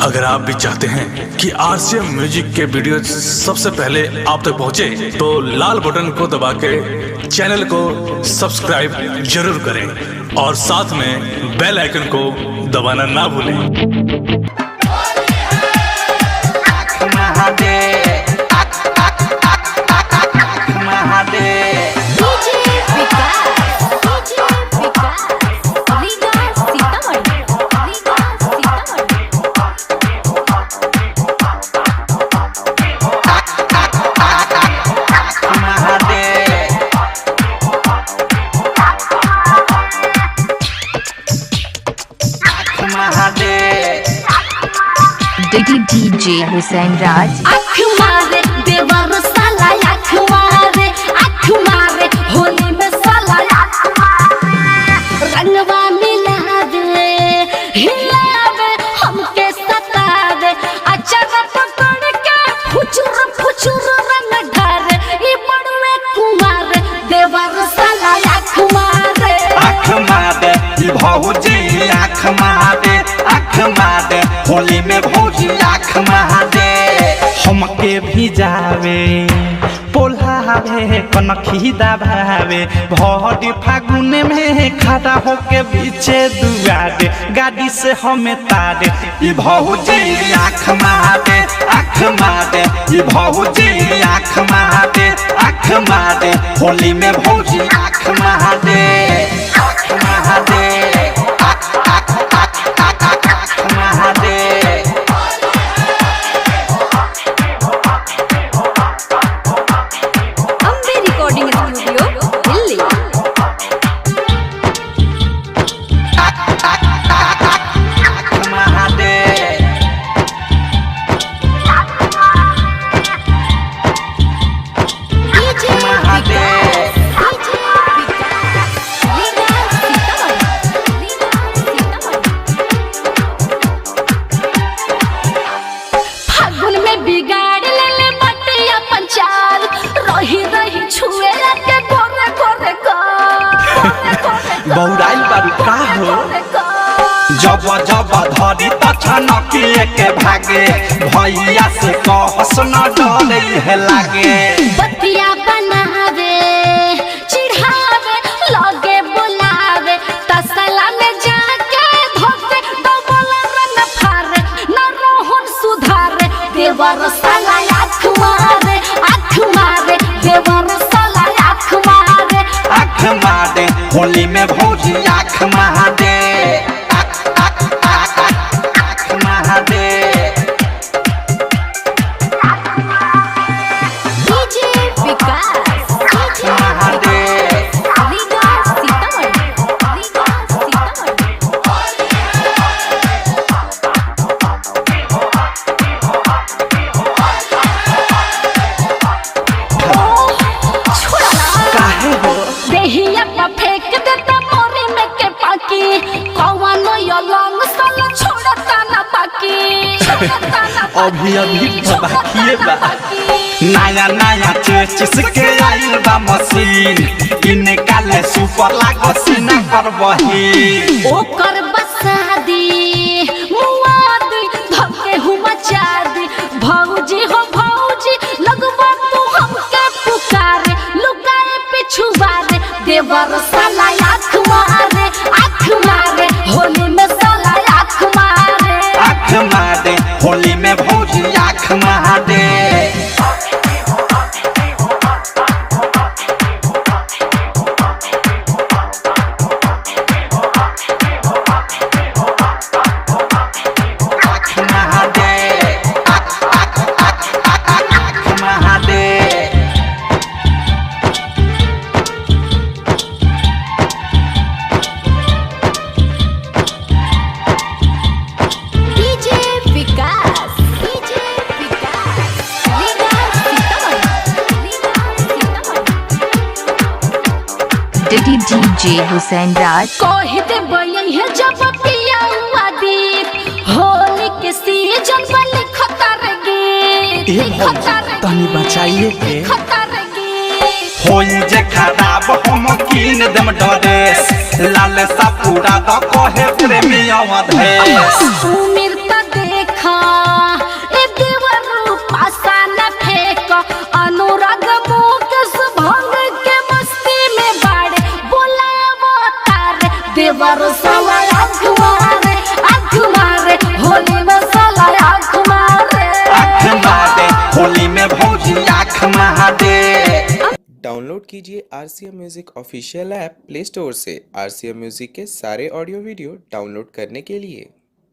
अगर आप भी चाहते हैं कि आरसीएम म्यूजिक के वीडियो सबसे पहले आप तक पहुंचे, तो लाल बटन को दबा के चैनल को सब्सक्राइब जरूर करें और साथ में बेल आइकन को दबाना ना भूलें। डीजे हुसैन राज। आँख मारे देवर साला, आँख मारे होली में साला, आँख मारे रंगवा मिलावे हिलावे हमके सतावे, अचार पकड़ के फुचुर फुचुर रंग ढारे, ई बड़वे कुमार देवर साला, आँख मारे भौजी आँख मारे होली में भौजी आँख मारे हमके भी जावे पोल्हावे कनखी दबावे भौरी फागुन में खड़ा होके पीछे दुआरे गाड़ी से हमें तारे ई भौजी आँख मारे ई भौजी आँख मारे होली में भौजी आँख मारे बौराइल बारू का हो जब जब धरी तछनकिए के भागे भैया से कहस न डरे है लागे बतिया बनावे चिढ़ावे लगे बुलावे तसला में जाके धोके डबल रन फारे न रोहन सुधारे देवर साला आँख मारे देवर साला आँख मारे होली में भौजी आँख मारे अभी बाकी बा नया चेचिस के आइल बा मशीन इनकाले सुपर लागो सीना करबही ओकर बसादी मुआदी धके हुआ चादी भौजी हो भौजी लगवा तू हमके पुकारे लुकाए पिछुआरे देवर साला आँख मारे होली में साला आँख मारे होली में भौजी आँख मारे डीजे हुसैन राज। कह दे बयन है जब पिया दीप होली के सीजन वाले खतर गीत तनी बचाइए के होई जे खराब हम कीन देम ड्रेस लाल सा पूरा द कहे प्रेमी अवधेश उम्र त देखा देवर साला आँख मारे होली में साला आँख मारे। आँख मारे होली में भौजी आँख मारे। डाउनलोड कीजिए RCM music official app play store से। RCM म्यूजिक के सारे ऑडियो वीडियो डाउनलोड करने के लिए